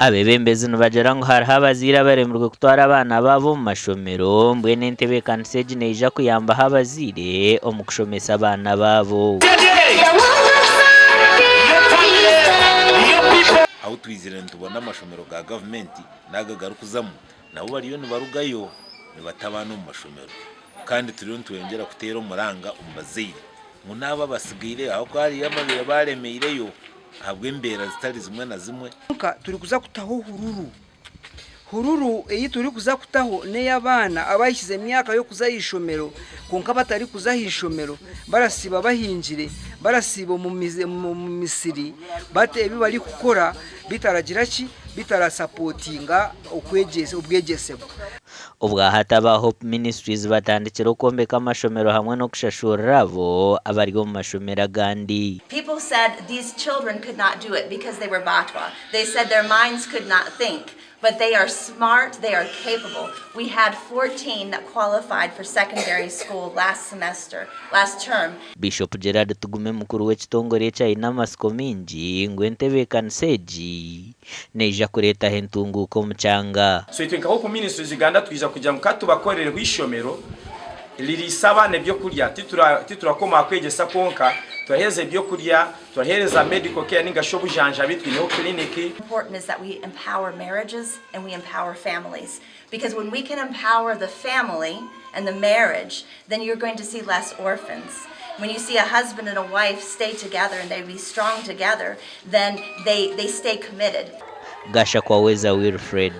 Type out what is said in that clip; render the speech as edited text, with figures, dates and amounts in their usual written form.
Abebembezi nibagera ngo hariho abazaire baremerwe kutwara abaana babo mu mashomero mbwenu entebeekanisa egi neija kuyambaho abazaire omu kushomesa abaana babo. aho twizire ntubona amashomero ga gavumenti naga garukuzamu nabo bariyo nibarugayo nibatabana mu mashomero kandi turiyo ntwengera kutera umuranga umubazaire ngo naba basigire aho kwari amabira baremeireyo habwe imbera zitari zimwe na zimwe turi kuza kutaho hururu iyi turi kuza kutaho ne y'abana abayishyize myaka yo kuza yishomero konka batari kuza hishomero barasiba bahinjire barasiba mu misiri batebi bari gukora bitaragira ki bitarasapotinga ubwegesebo ubwa hataba Hope Ministries batandikira kombeka amashomero hamwe no kushashura abo abari mu mashomero agandi. People said these children could not do it because they were batwa. They said their minds could not think, but they are smart, they are capable. We had 14 that qualified for secondary school last term. Bishop Gerard Tugume mukuru w'ekitongore cy'inamasiko mingi ngo entebeekanisa egi neija kureta hentunguko mu cyanga. So itwenka Hope Ministries Uganda twiza kugira ngo katubakorere hwishomero lirisaba nebyo kurya titurakoma kwegesa konka tuheze byo kurya tuhereza medical care ningashobu janja bitwineho clinic. Important is that we empower marriages and we empower families, because when we can empower the family and the marriage, then you're going to see less orphans. When you see a husband and a wife stay together and they be strong together, then they stay committed. Gasha kwa weza Wilfred.